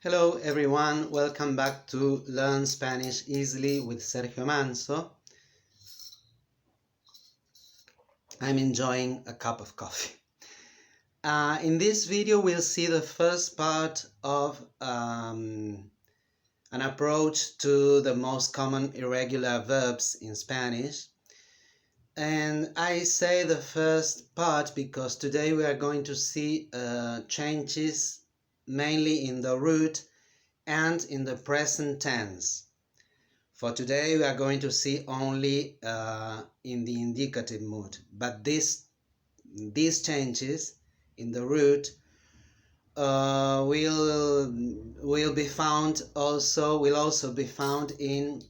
Hello everyone, welcome back to Learn Spanish Easily with Sergio Manso. I'm enjoying a cup of coffee. In this video we'll see the first part of an approach to the most common irregular verbs in Spanish. And I say the first part because today we are going to see changes mainly in the root and in the present tense. For today we are going to see only in the indicative mood, but these changes in the root will also be found in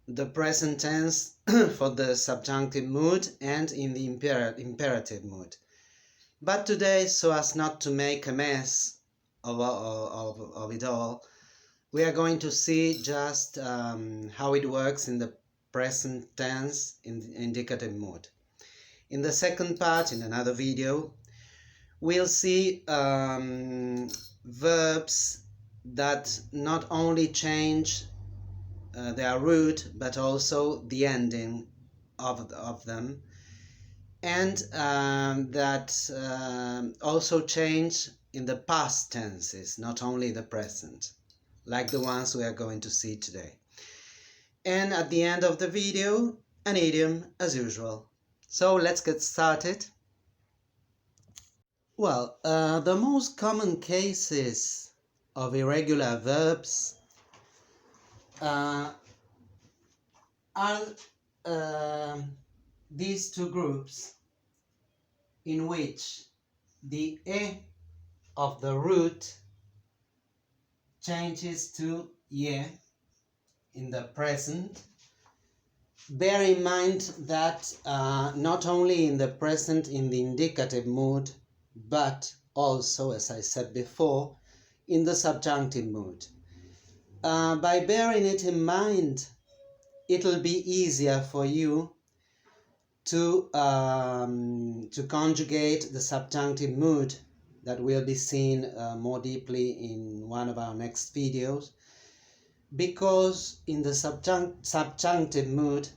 the present tense for the subjunctive mood and in the imperative mood. But today, so as not to make a mess of it all, we are going to see just how it works in the present tense in the indicative mood. In the second part, in another video, we'll see verbs that not only change their root but also the ending of them, and that also change in the past tenses, not only the present, like the ones we are going to see today. And at the end of the video, an idiom as usual. So let's get started. Well, the most common cases of irregular verbs are these two groups, in which the e of the root changes to ye in the present. Bear in mind that not only in the present in the indicative mood, but also, as I said before, in the subjunctive mood. By bearing it in mind, it'll be easier for you to conjugate the subjunctive mood that will be seen more deeply in one of our next videos, because in the subjunctive mood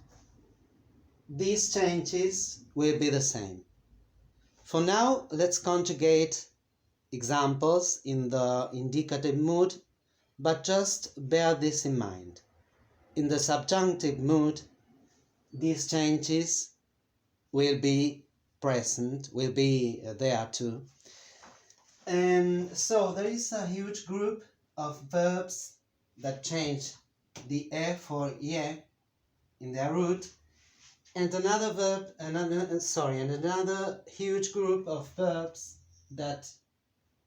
these changes will be the same. For now, let's conjugate examples in the indicative mood, but just bear this in mind. In the subjunctive mood, these changes will be present, will be there too. And so there is a huge group of verbs that change the e for ye in their root, and another huge group of verbs that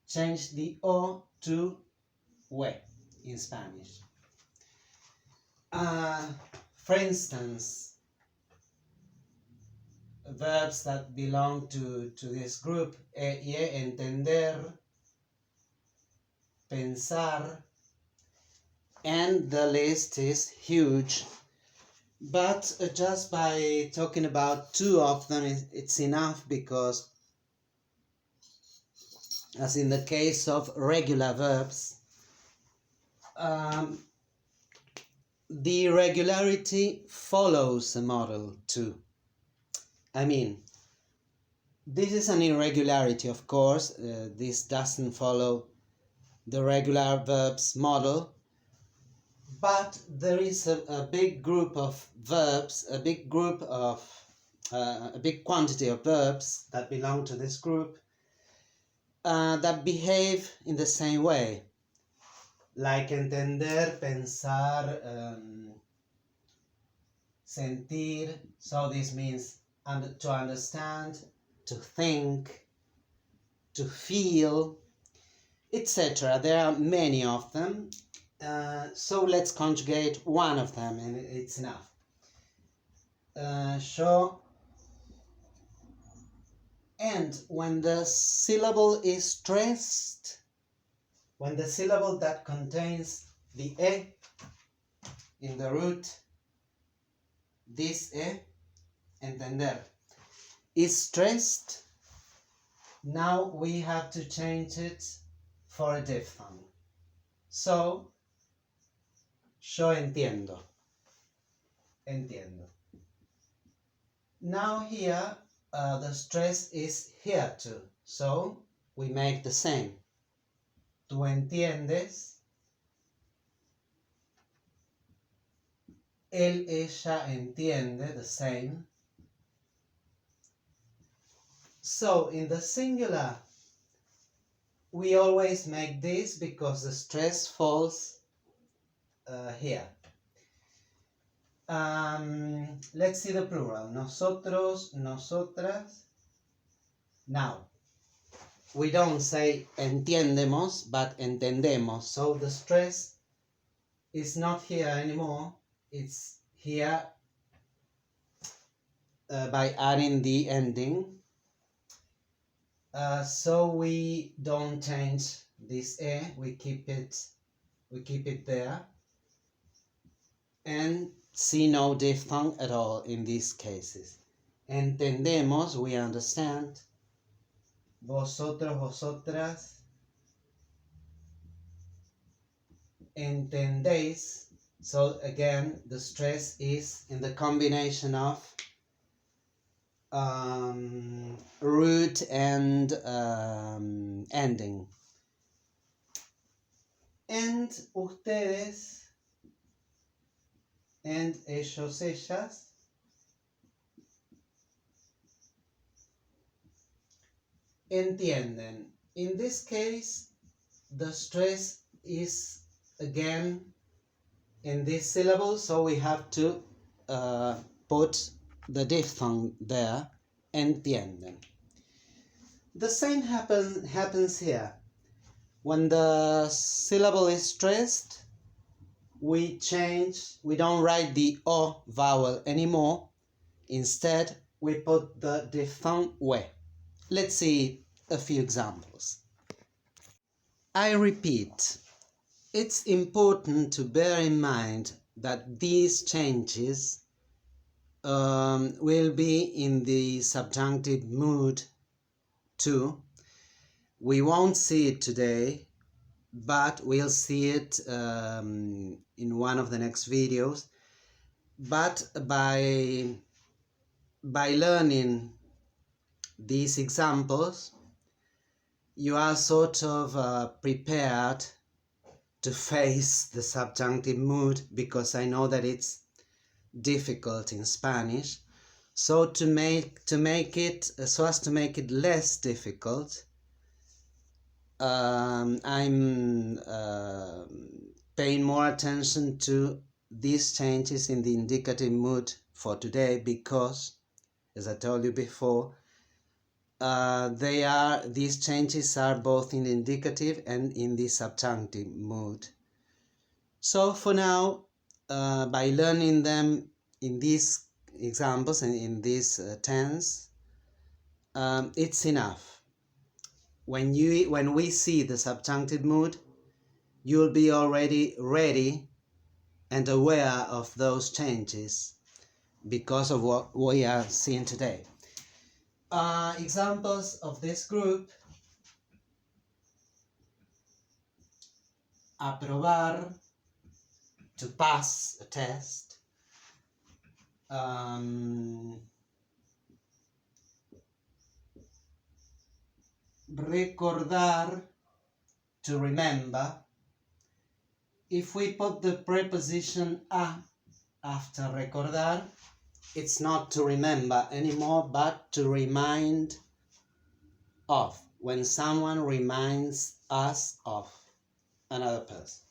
change the o to we in Spanish. For instance, verbs that belong to this group: entender, pensar, and the list is huge. But just by talking about two of them, it's enough, because as in the case of regular verbs, the irregularity follows a model too. I mean, this is an irregularity, of course. This doesn't follow the regular verbs model, but there is a big group of verbs, a big quantity of verbs that belong to this group that behave in the same way, like entender, pensar, sentir. So this means to understand, to think, to feel, etc. There are many of them. So let's conjugate one of them and it's enough. And when the syllable is stressed, when the syllable that contains the e in the root, this e, entender, is stressed, now we have to change it for a diphthong. So, yo entiendo. Entiendo. Now here, the stress is here too. So, we make the same. Tú entiendes. Él, ella entiende, the same. So, in the singular, we always make this because the stress falls here. Let's see the plural. Nosotros, nosotras. Now, we don't say entiendemos, but entendemos. So the stress is not here anymore. It's here by adding the ending. So we don't change this e. We keep it there. And see no diphthong at all in these cases. Entendemos, we understand. Vosotros, vosotras. Entendéis. So again, the stress is in the combination of root and ending. And ustedes. And ellos, ellas. Entienden. In this case, the stress is again in this syllable, so we have to put the diphthong there. Entienden. The same happens here. When the syllable is stressed, we don't write the O vowel anymore. Instead, we put the diphthong we. Let's see a few examples. I repeat, it's important to bear in mind that these changes will be in the subjunctive mood too. We won't see it today, but we'll see it in one of the next videos. But by learning these examples, you are sort of prepared to face the subjunctive mood, because I know that it's difficult in Spanish. So to make it so as to make it less difficult, I'm paying more attention to these changes in the indicative mood for today, because, as I told you before, these changes are both in the indicative and in the subjunctive mood. So for now, by learning them in these examples and in this tense, it's enough. When we see the subjunctive mood, you'll be already ready and aware of those changes because of what we are seeing today. Examples of this group: aprobar, to pass a test. Recordar, to remember. If we put the preposition a after recordar, it's not to remember anymore, but to remind of, when someone reminds us of another person.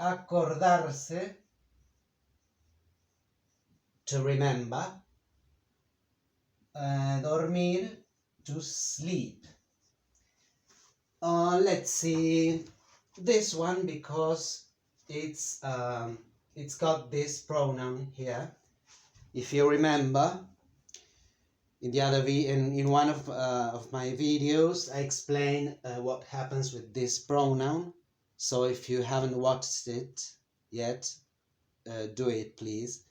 Acordarse, to remember. Dormir, to sleep. Let's see this one, because it's got this pronoun here. If you remember, in the other in one of my videos, I explain what happens with this pronoun. So if you haven't watched it yet, do it please,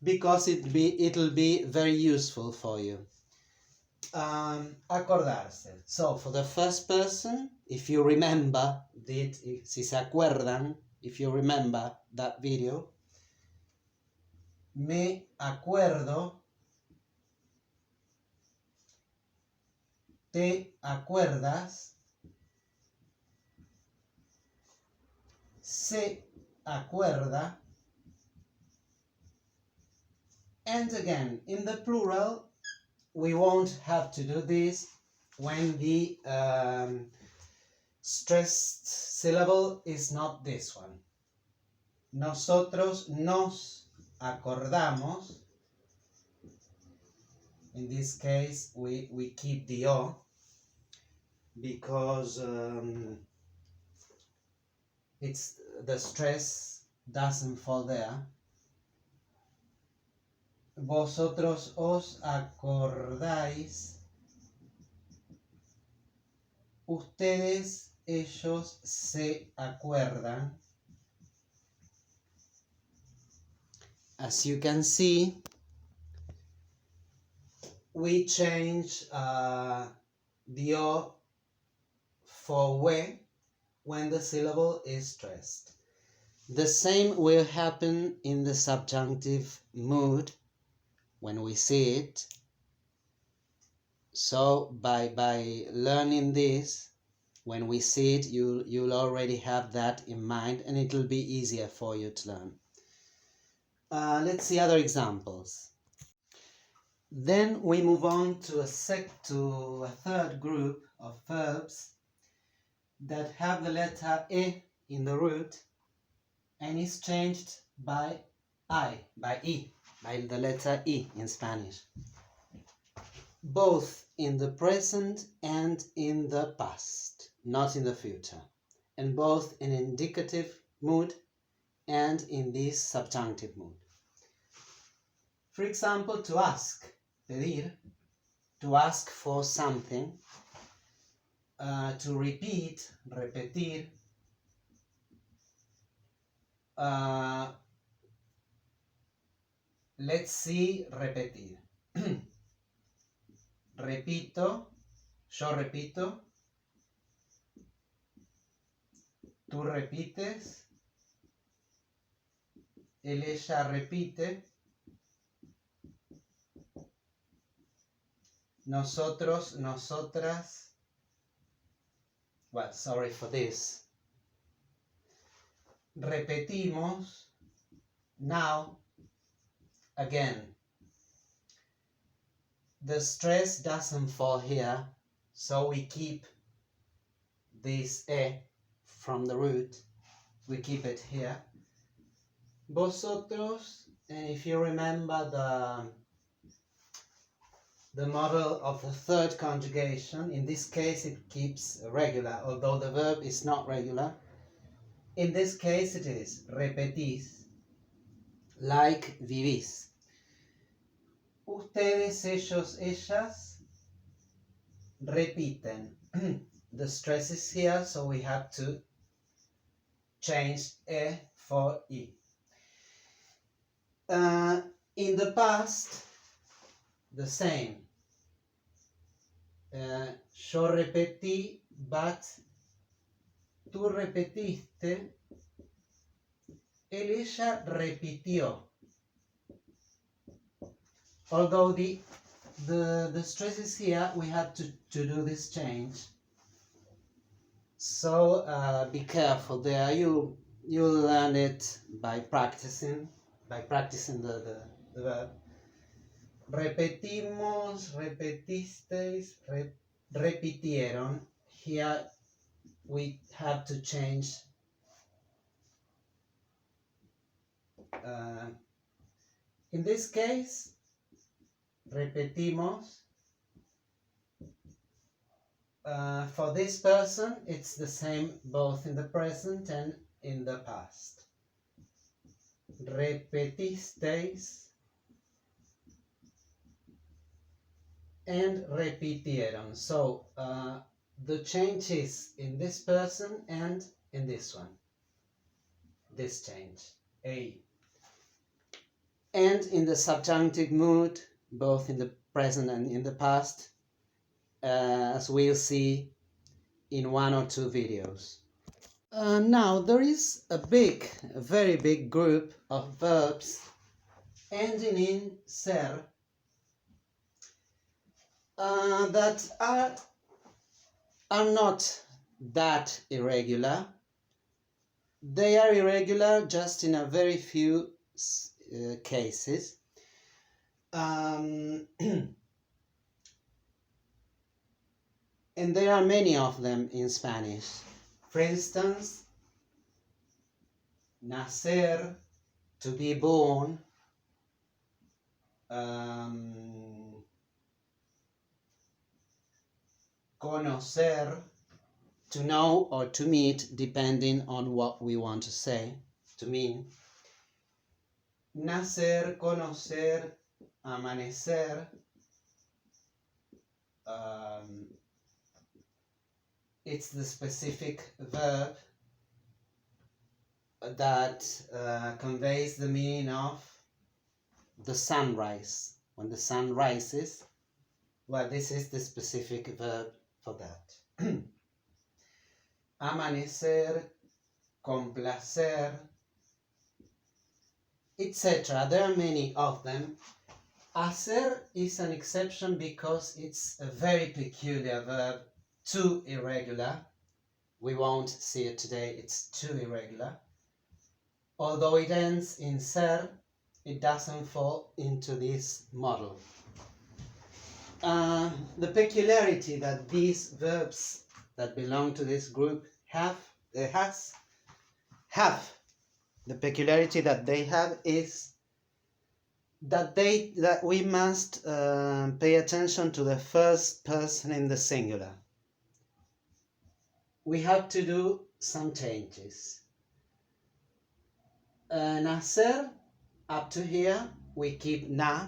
because it'll be very useful for you. acordarse. So for the first person, if you remember, si se acuerdan, if you remember that video, me acuerdo, te acuerdas, se acuerda, and again, in the plural, we won't have to do this when the stressed syllable is not this one. Nosotros nos acordamos. In this case, we keep the O because it's the stress doesn't fall there. Vosotros os acordáis. Ustedes, ellos se acuerdan. As you can see, we change the O for we when the syllable is stressed. The same will happen in the subjunctive mood when we see it. So by learning this, when we see it, you'll already have that in mind and it'll be easier for you to learn. Let's see other examples. Then we move on to a third group of verbs that have the letter E in the root and is changed by I, by the letter E in Spanish. Both in the present and in the past, not in the future. And both in indicative mood and in this subjunctive mood. For example, to ask, pedir, to ask for something, to repeat, repetir, let's see, repetir. Repito, yo repito, tú repites, él, ella repite, nosotros, nosotras, well, sorry for this, repetimos, now, again. The stress doesn't fall here, so we keep this E from the root, we keep it here. Vosotros, and if you remember the model of the third conjugation, in this case it keeps regular, although the verb is not regular. In this case it is repetís, like vivís. Ustedes, ellos, ellas repiten. The stress is here, so we have to change E for I. In the past, the same. Yo repetí, but tú repetiste, él, ella repitió. Although the stress is here, we have to do this change. So be careful there. You'll learn it by practicing the verb. Repetimos, repetisteis, repitieron. Here we have to change in this case, repetimos. For this person, it's the same both in the present and in the past. Repetisteis and repitieron. So the change is in this person and in this one. This change, A. And in the subjunctive mood, both in the present and in the past, as we'll see in one or two videos. Now there is a very big group of verbs ending in ser that are not that irregular. They are irregular just in a very few cases. And there are many of them in Spanish. For instance, nacer, to be born, conocer, to know or to meet, depending on what we want to say, to mean. Nacer, conocer, amanecer. It's the specific verb that conveys the meaning of the sunrise. When the sun rises, well, this is the specific verb for that. Amanecer, complacer, etc. There are many of them. Hacer is an exception because it's a very peculiar verb, too irregular. We won't see it today, it's too irregular. Although it ends in ser, it doesn't fall into this model. The peculiarity that these verbs that belong to this group have the peculiarity that they have is that we must pay attention to the first person in the singular. We have to do some changes. Nacer, up to here, we keep na,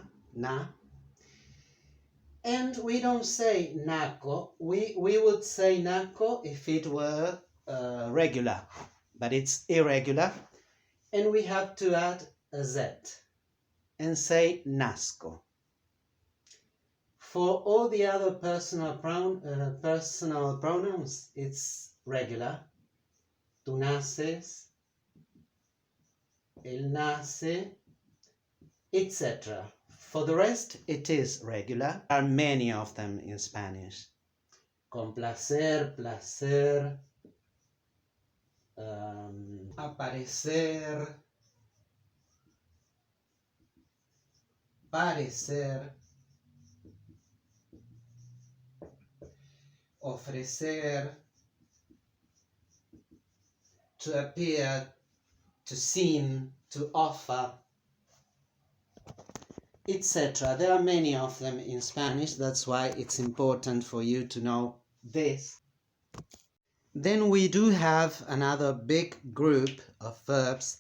and we don't say naco. We would say naco if it were regular, but it's irregular, and we have to add a z and say nasco. For all the other personal pronouns, it's regular. Tú naces, él nace, etc. For the rest, it is regular. There are many of them in Spanish. Complacer, placer, aparecer, parecer, ofrecer, to appear, to seem, to offer, etc. There are many of them in Spanish, that's why it's important for you to know this. Then we do have another big group of verbs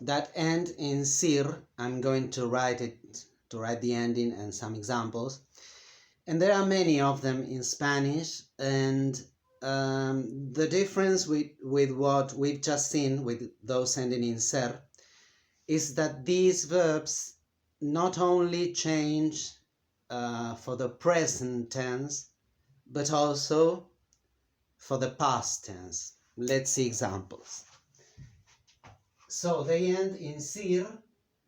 that end in sir. I'm going to write the ending and some examples. And there are many of them in Spanish, and the difference with what we've just seen with those ending in ser is that these verbs not only change for the present tense, but also for the past tense. Let's see examples. So they end in sir,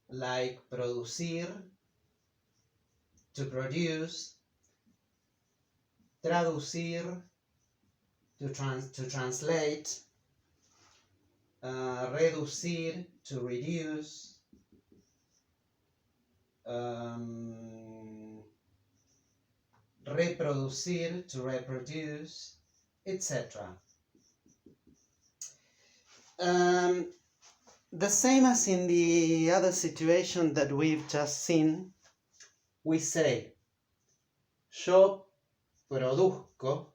like producir, to produce, traducir, to translate, reducir, to reduce, reproducir, to reproduce, etc. The same as in the other situation that we've just seen, we say, yo produzco.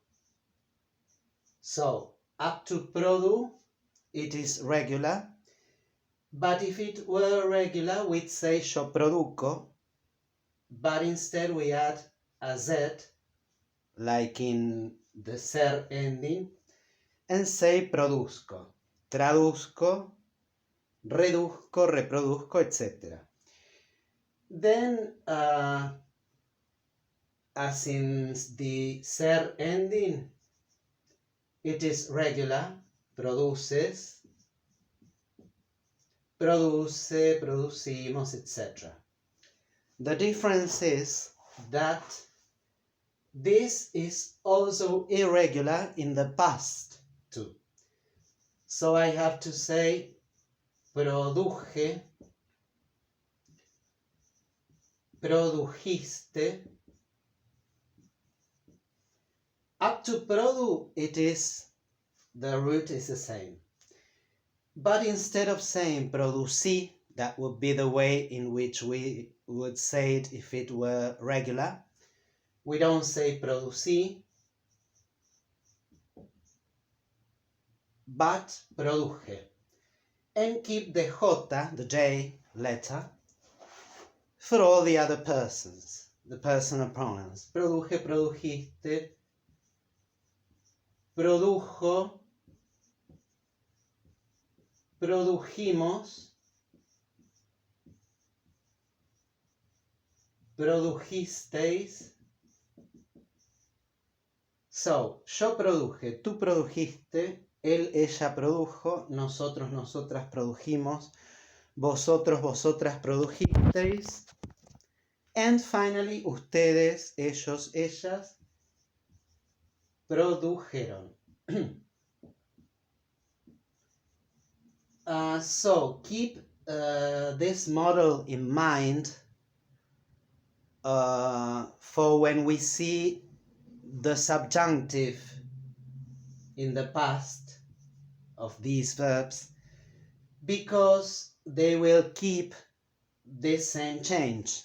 So, up to produ, it is regular. But if it were regular, we'd say yo produco. But instead we add a z, like in the ser ending, and say produzco, traduzco, reduzco, reproduzco, etc. Then as in the ser ending, it is regular, produces, produce, producimos, etc. The difference is that this is also irregular in the past too. So I have to say produje, produjiste. Up to produ, the root is the same. But instead of saying producí, that would be the way in which we would say it if it were regular. We don't say producí, but produje. And keep the J, the J letter, for all the other persons, the personal pronouns. Produje, produjiste, produjo, produjimos, produjisteis. So, yo produje, tú produjiste, él, ella produjo, nosotros, nosotras produjimos, vosotros, vosotras produjisteis. And finally, ustedes, ellos, ellas produjeron. So keep this model in mind for when we see the subjunctive in the past of these verbs, because they will keep this same change.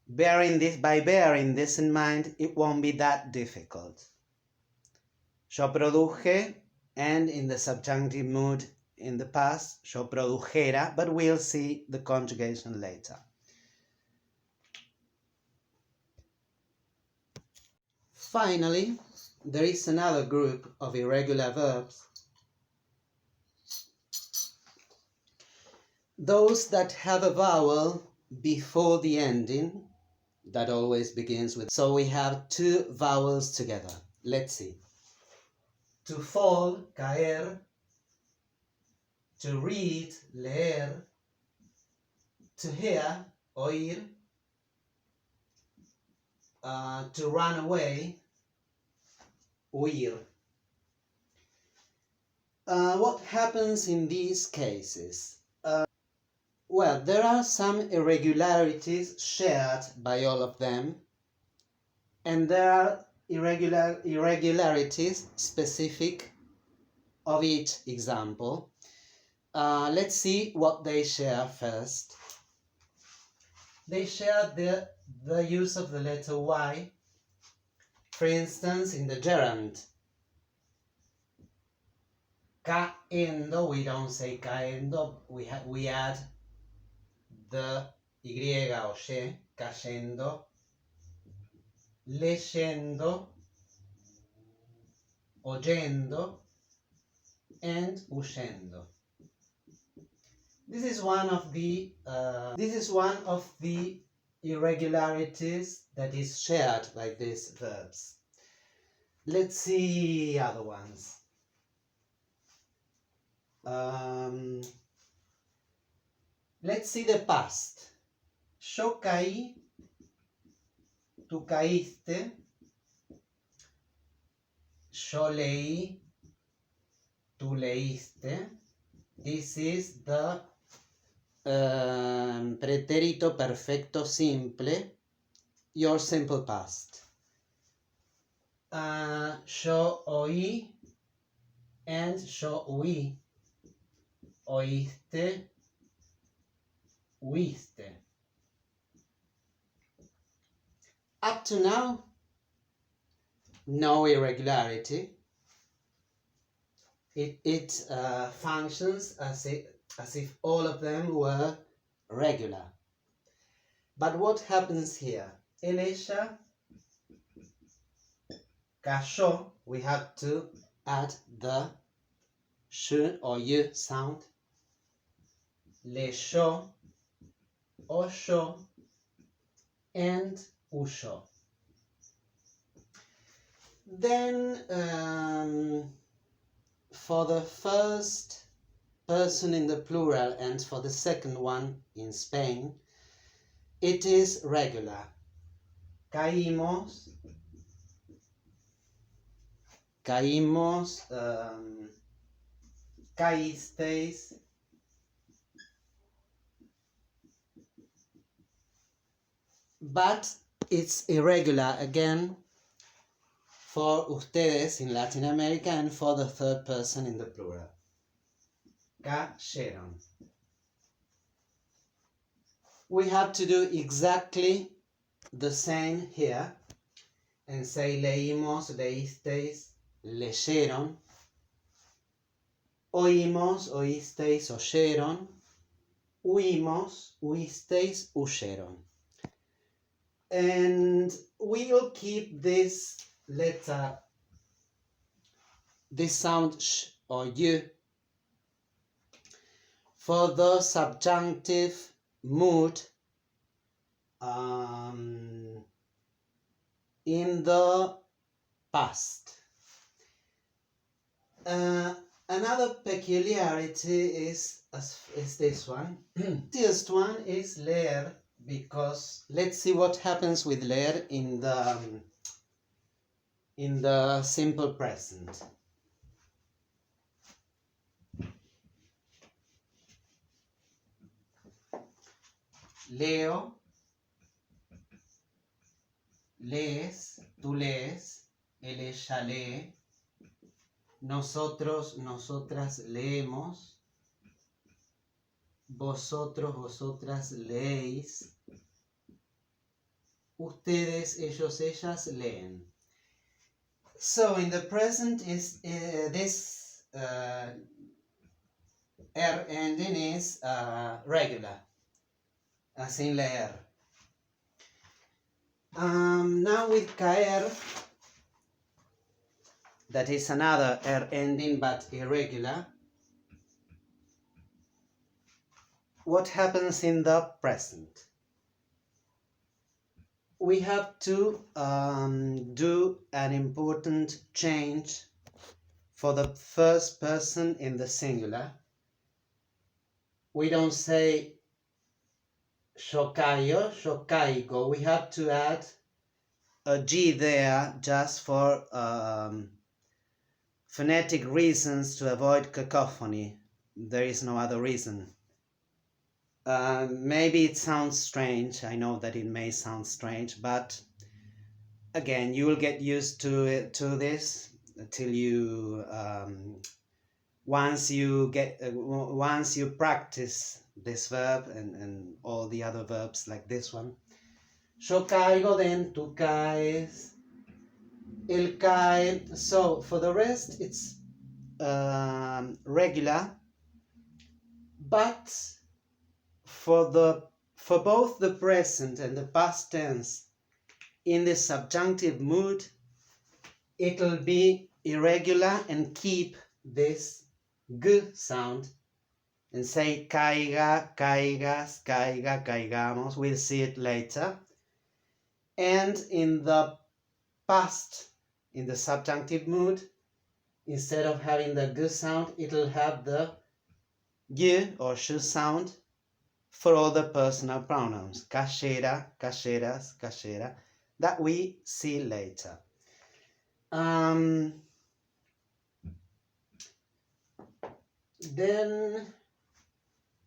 By bearing this in mind, it won't be that difficult. Yo produje, and in the subjunctive mood in the past, yo produjera, but we'll see the conjugation later. Finally, there is another group of irregular verbs, those that have a vowel before the ending, that always begins with. So we have two vowels together. Let's see. To fall, caer. To read, leer. To hear, oír. To run away, huir. What happens in these cases? Well, there are some irregularities shared by all of them, and there are irregularities specific of each example. Let's see what they share first. They share the use of the letter Y. For instance, in the gerund, caendo, we don't say caendo, we add the Y o Y, cayendo, leyendo, oyendo, and huyendo. This is one of the irregularities that is shared by these verbs. Let's see other ones. Let's see the past. Yo caí, tú caíste, yo leí, tú leíste. This is the pretérito perfecto simple, your simple past. Yo oí and yo huí. Oíste, huiste. Up to now, no irregularity. It functions as if all of them were regular. But what happens here? El, ella, cayó, we have to add the sh or y sound. Leyó, oyó, and huyó. Then for the first person in the plural and for the second one in Spain, it is regular. Caímos, caímos, caísteis, but it's irregular again for ustedes in Latin America and for the third person in the plural. Cayeron. We have to do exactly the same here and say leímos, leísteis, leyeron, oímos, oísteis, oyeron, huimos, huisteis, huyeron. And we'll keep this letter, this sound sh or y for the subjunctive mood in the past. Another peculiarity is this one. The easiest one is leer, because let's see what happens with leer in the simple present. Leo, lees, tú lees, él, ella lee, nosotros, nosotras leemos, vosotros, vosotras leéis, ustedes, ellos, ellas leen. So in the present is this R ending is regular, as in leer. Now with caer, that is another R ending but irregular. What happens in the present? We have to do an important change for the first person in the singular. We don't say yo caio, yo caigo. We have to add a G there just for phonetic reasons to avoid cacophony. There is no other reason. Maybe it sounds strange. I know that it may sound strange, but again, you will get used to this until you once you practice this verb and all the other verbs like this one. Yo caigo, then tú caes, él cae. So for the rest, it's regular, but for both the present and the past tense in the subjunctive mood, it'll be irregular and keep this g sound and say caiga, caigas, caiga, caigamos. We'll see it later. And in the past, in the subjunctive mood, instead of having the g sound, it'll have the y or sh sound for all the personal pronouns. Cayera, cayeras, cayera. That we see later. Then,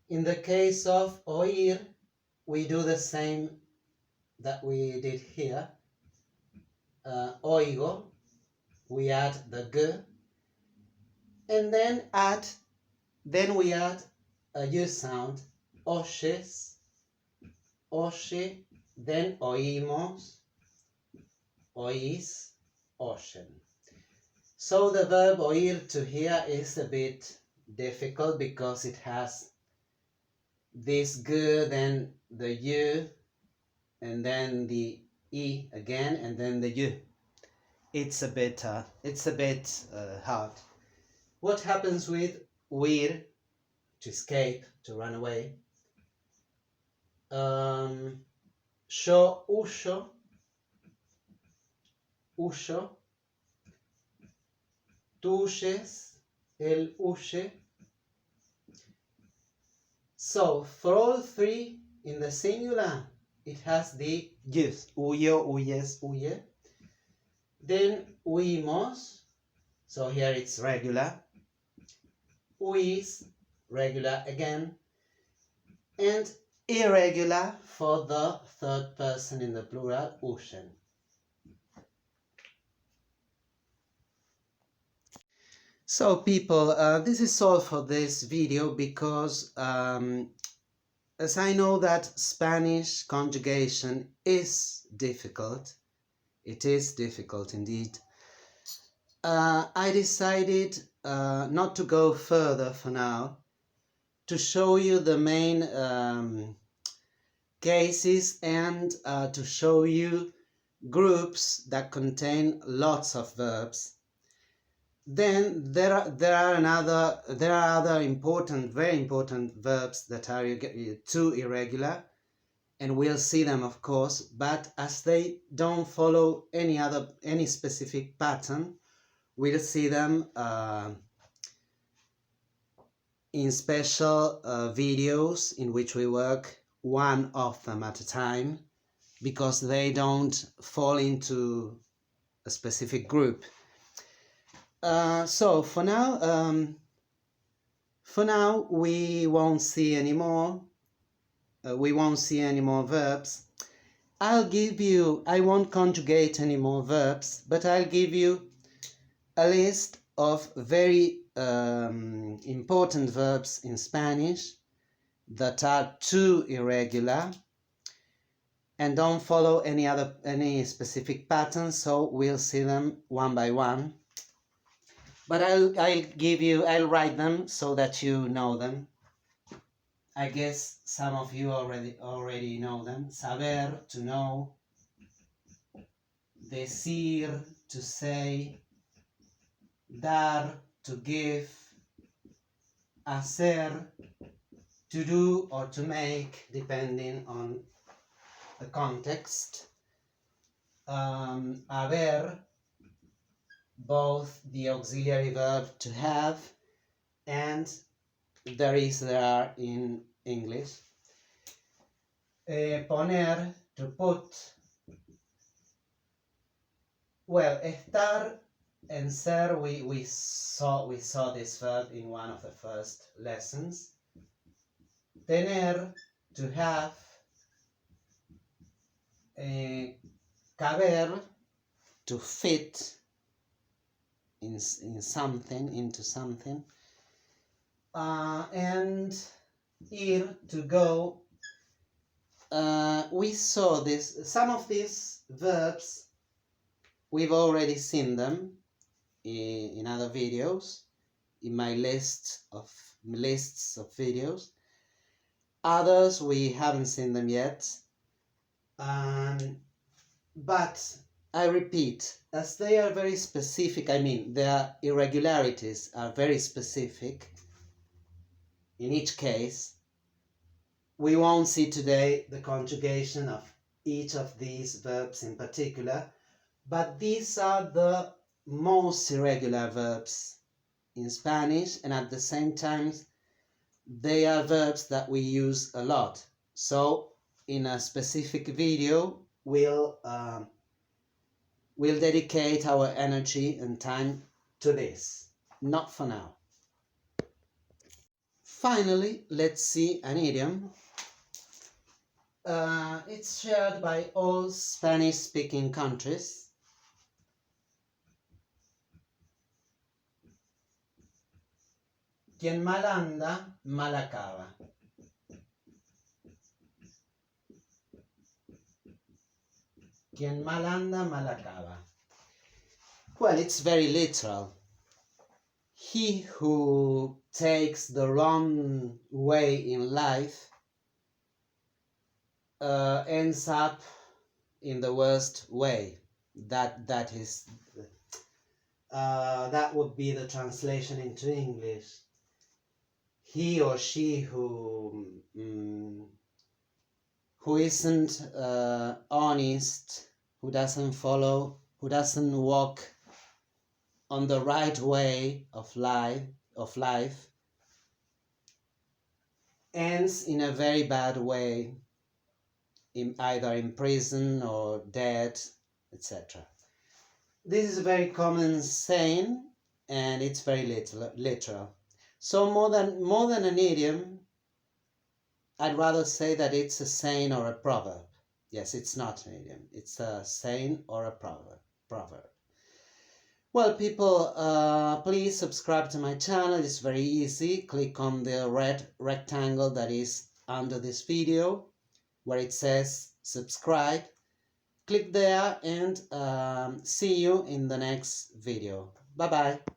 in the case of oír, we do the same that we did here. Oigo, we add the g, and then we add a u sound. Oyes, oye, then oímos, oís, oyen. So the verb oír to hear is a bit difficult because it has this g, then the u, and then the e again, and then the u. It's a bit hard. What happens with huir, to escape, to run away? Yo huyo, tú huyes, él huye. So for all three in the singular, it has the yes, huyo, huyes, huye. Then huimos, so here it's regular. Huís, regular again. And irregular for the third person in the plural, huyen. So people, this is all for this video because as I know that Spanish conjugation is difficult, it is difficult indeed, I decided not to go further for now, to show you the main cases and to show you groups that contain lots of verbs. Then there are other important, very important verbs that are too irregular, and we'll see them of course, but as they don't follow any specific pattern, we'll see them in special videos in which we work one of them at a time, because they don't fall into a specific group. So for now we won't see any more. We won't see any more verbs. I won't conjugate any more verbs, but I'll give you a list of very important verbs in Spanish that are too irregular and don't follow any specific pattern, so we'll see them one by one. But I'll write them so that you know them. I guess some of you already know them. Saber, to know. Decir, to say. Dar, to give. Hacer, to do or to make, depending on the context. Haber, both the auxiliary verb to have and there are in English. Poner, to put. Well, estar and ser, we saw this verb in one of the first lessons. Tener, to have. Caber, to fit in something, into something. And ir, to go. We saw some of these verbs, we've already seen them in other videos, in my lists of videos. Others we haven't seen them yet, but I repeat, as they are very specific, their irregularities are very specific in each case. We won't see today the conjugation of each of these verbs in particular, but these are the most irregular verbs in Spanish, and at the same time they are verbs that we use a lot. So in a specific video we'll dedicate our energy and time to this. Not for now. Finally, let's see an idiom. It's shared by all Spanish-speaking countries. Quien mal anda, mal acaba. Quien mal anda, mal acaba. Well, it's very literal. He who takes the wrong way in life ends up in the worst way. That would be the translation into English. He or she who isn't honest, who doesn't walk on the right way of life ends in a very bad way, either in prison or dead, etc. This is a very common saying, and it's very literal. So more than an idiom, I'd rather say that it's a saying or a proverb. Yes, it's not an idiom. It's a saying or a proverb. Well, people, please subscribe to my channel. It's very easy. Click on the red rectangle that is under this video where it says subscribe. Click there and see you in the next video. Bye bye.